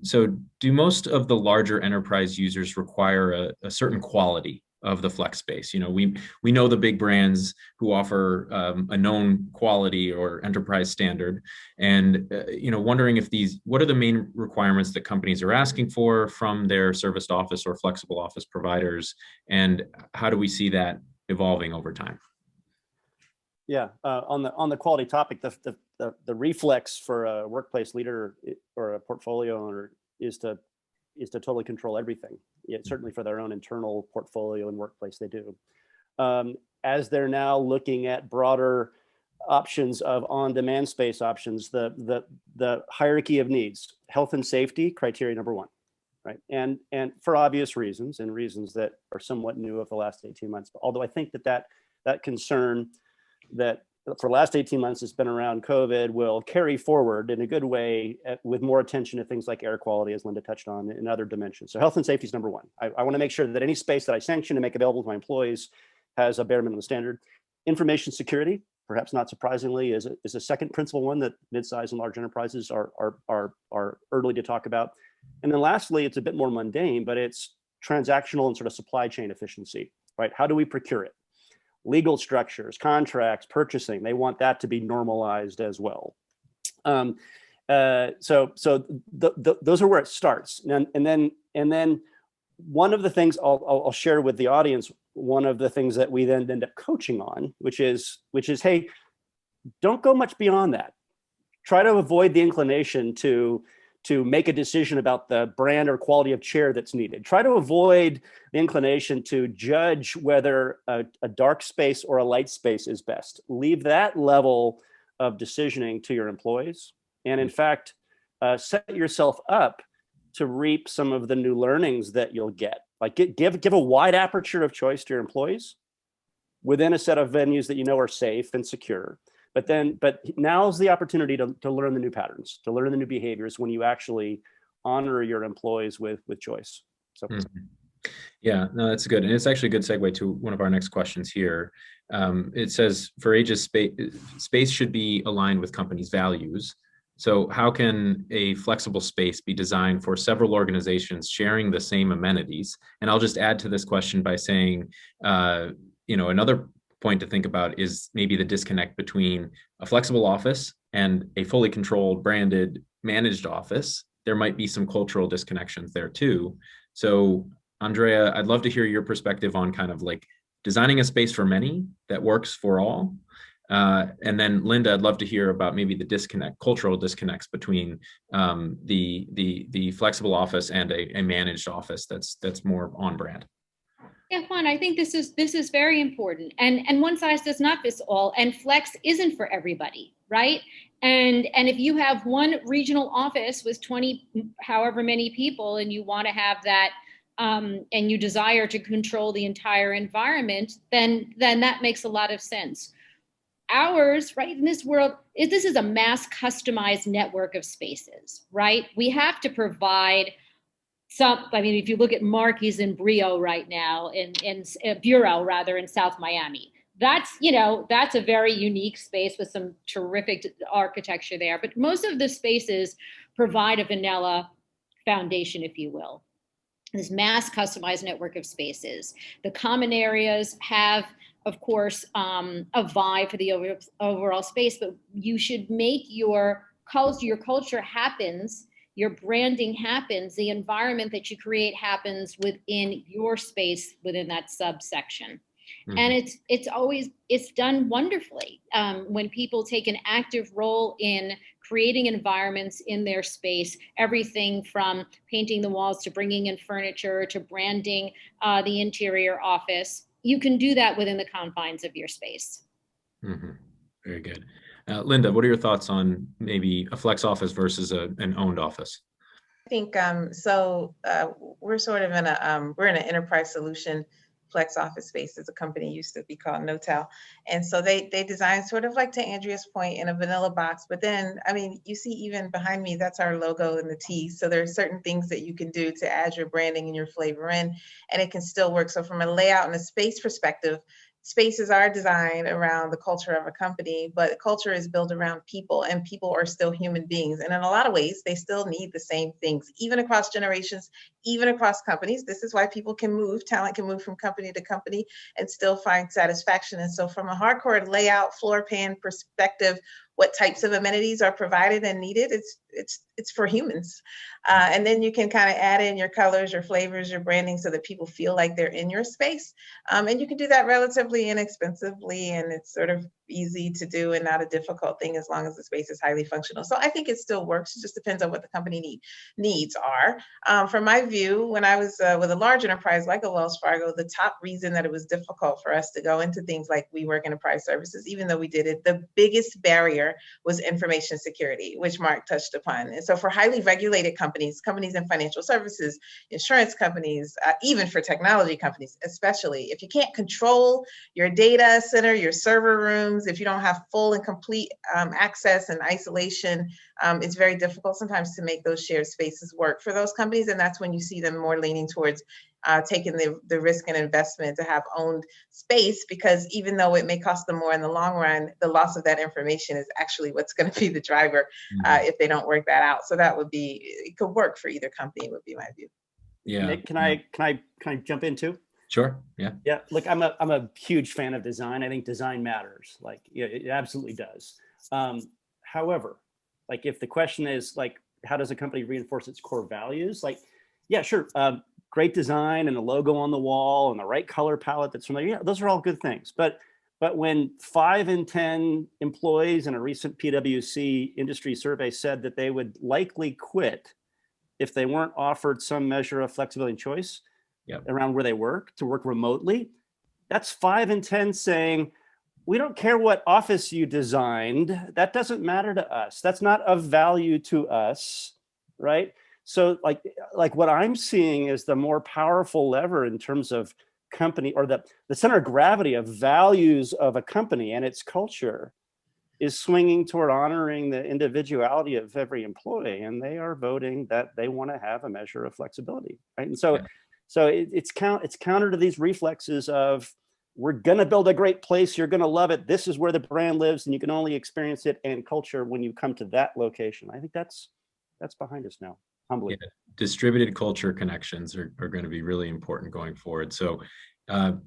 So do most of the larger enterprise users require a certain quality of the flex space? You know, we know the big brands who offer a known quality or enterprise standard, and you know, wondering if what are the main requirements that companies are asking for from their serviced office or flexible office providers, and how do we see that evolving over time?
Yeah, on the quality topic, the reflex for a workplace leader or a portfolio owner is to totally control everything. Yeah, certainly for their own internal portfolio and workplace, they do. As they're now looking at broader options of on-demand space options, the hierarchy of needs, health and safety, criteria number one, right? And for obvious reasons, and reasons that are somewhat new of the last 18 months. But although I think that concern that for the last 18 months, it's been around COVID, will carry forward in a good way with more attention to things like air quality, as Linda touched on, and other dimensions. So health and safety is number one. I want to make sure that any space that I sanction and make available to my employees has a bare minimum standard. Information security, perhaps not surprisingly, is a second principal one that mid-sized and large enterprises are early to talk about. And then lastly, it's a bit more mundane, but it's transactional and sort of supply chain efficiency, right? How do we procure it? Legal structures, contracts, purchasing, they want that to be normalized as well. Those are where it starts. And then one of the things I'll share with the audience, one of the things that we then end up coaching on, which is, hey, don't go much beyond that. Try to avoid the inclination to make a decision about the brand or quality of chair that's needed. Try to avoid the inclination to judge whether a dark space or a light space is best. Leave that level of decisioning to your employees. And in fact, set yourself up to reap some of the new learnings that you'll get. Like give a wide aperture of choice to your employees within a set of venues that you know are safe and secure. But now's the opportunity to learn the new patterns, to learn the new behaviors when you actually honor your employees with choice. So.
Yeah, no, that's good. And it's actually a good segue to one of our next questions here. It says, for ages, space should be aligned with companies' values. So how can a flexible space be designed for several organizations sharing the same amenities? And I'll just add to this question by saying, another point to think about is maybe the disconnect between a flexible office and a fully controlled, branded, managed office. There might be some cultural disconnections there too. So Andrea, I'd love to hear your perspective on kind of like designing a space for many that works for all. And then Linda, I'd love to hear about maybe the cultural disconnects between the flexible office and a managed office that's more on brand.
Yeah, Juan, I think this is very important. And one size does not fit all, and flex isn't for everybody, right? And if you have one regional office with 20, however many people, and you want to have that, and you desire to control the entire environment, then that makes a lot of sense. Ours, right, in this world, this is a mass customized network of spaces, right? We have to provide if you look at Marky's in Brio right now, in Bureau rather, in South Miami, that's a very unique space with some terrific architecture there. But most of the spaces provide a vanilla foundation, if you will. This mass customized network of spaces. The common areas have, of course, a vibe for the overall space, but you should make your culture happens. Your branding happens, the environment that you create happens within your space, within that subsection. Mm-hmm. And it's done wonderfully when people take an active role in creating environments in their space, everything from painting the walls to bringing in furniture to branding the interior office. You can do that within the confines of your space.
Mm-hmm. Very good. Linda, what are your thoughts on maybe a flex office versus an owned office?
I think we're sort of in we're in an enterprise solution flex office space. As a company used to be called Notel. And so they designed sort of like, to Andrea's point, in a vanilla box. But then, you see even behind me, that's our logo and the T. So there are certain things that you can do to add your branding and your flavor in, and it can still work. So from a layout and a space perspective, spaces are designed around the culture of a company, but culture is built around people, and people are still human beings. And in a lot of ways, they still need the same things, even across generations, even across companies. This is why people can move, talent can move from company to company and still find satisfaction. And so from a hardcore layout, floor plan perspective, what types of amenities are provided and needed, it's for humans. And then you can kind of add in your colors, your flavors, your branding, so that people feel like they're in your space. And you can do that relatively inexpensively, and it's sort of easy to do and not a difficult thing, as long as the space is highly functional. So I think it still works. It just depends on what the company needs are. From my view, when I was with a large enterprise like a Wells Fargo, the top reason that it was difficult for us to go into things like WeWork Enterprise Services, even though we did it, the biggest barrier was information security, which Mark touched upon. And so for highly regulated companies, companies in financial services, insurance companies, even for technology companies, especially, if you can't control your data center, your server rooms, if you don't have full and complete access and isolation, it's very difficult sometimes to make those shared spaces work for those companies. And that's when you see them more leaning towards taking the risk and investment to have owned space, because even though it may cost them more in the long run, the loss of that information is actually what's going to be the driver if they don't work that out. So that would be, it could work for either company, would be my view.
Yeah. Nick, can I jump in too?
Sure. Yeah.
Yeah. Look, I'm a huge fan of design. I think design matters. Like, yeah, it absolutely does. However, like, if the question is like, how does a company reinforce its core values? Like, yeah, sure. Great design and a logo on the wall and the right color palette that's familiar. Yeah, those are all good things. But when 5 in 10 employees in a recent PwC industry survey said that they would likely quit if they weren't offered some measure of flexibility and choice around where they work, to work remotely, that's 5 in 10 saying, we don't care what office you designed. That doesn't matter to us. That's not of value to us, right? So like what I'm seeing is the more powerful lever in terms of company, or the center of gravity of values of a company and its culture, is swinging toward honoring the individuality of every employee. And they are voting that they want to have a measure of flexibility, right? And so, it's counter to these reflexes of, we're going to build a great place, you're going to love it, this is where the brand lives, and you can only experience it and culture when you come to that location. I think that's behind us now. Humbly.
Yeah. Distributed culture connections are going to be really important going forward. So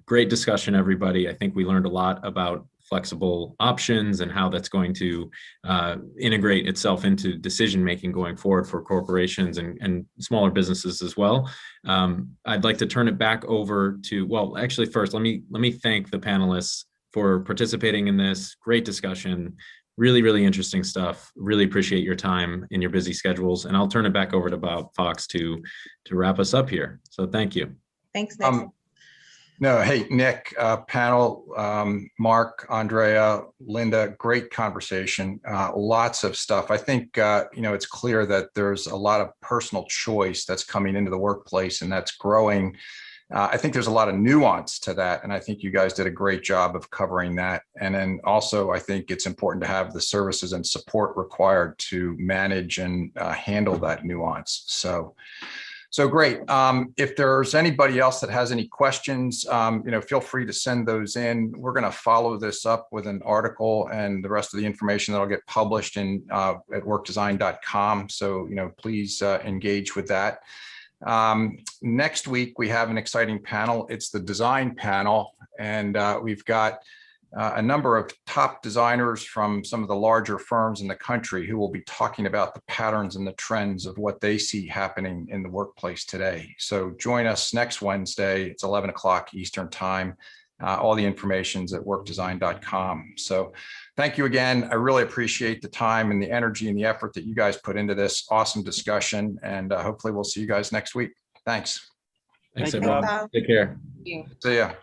great discussion, everybody. I think we learned a lot about flexible options and how that's going to integrate itself into decision-making going forward for corporations and smaller businesses as well. I'd like to turn it back over to, well, actually first, let me thank the panelists for participating in this great discussion. Really, really interesting stuff. Really appreciate your time in your busy schedules. And I'll turn it back over to Bob Fox to wrap us up here. So thank you.
Thanks, Nick.
No, hey, Nick, panel, Mark, Andrea, Linda, great conversation. Lots of stuff. I think, it's clear that there's a lot of personal choice that's coming into the workplace, and that's growing. I think there's a lot of nuance to that, and I think you guys did a great job of covering that. And then also, I think it's important to have the services and support required to manage and handle that nuance. So great. If there's anybody else that has any questions, feel free to send those in. We're going to follow this up with an article and the rest of the information that'll get published at workdesign.com. So, please engage with that. Next week, we have an exciting panel. It's the design panel, and we've got a number of top designers from some of the larger firms in the country who will be talking about the patterns and the trends of what they see happening in the workplace today. So join us next Wednesday. It's 11 o'clock Eastern time. All the information's at workdesign.com. So thank you again. I really appreciate the time and the energy and the effort that you guys put into this awesome discussion. And hopefully we'll see you guys next week. Thanks.
Thanks, everyone. Take care.
Thank you.
See ya.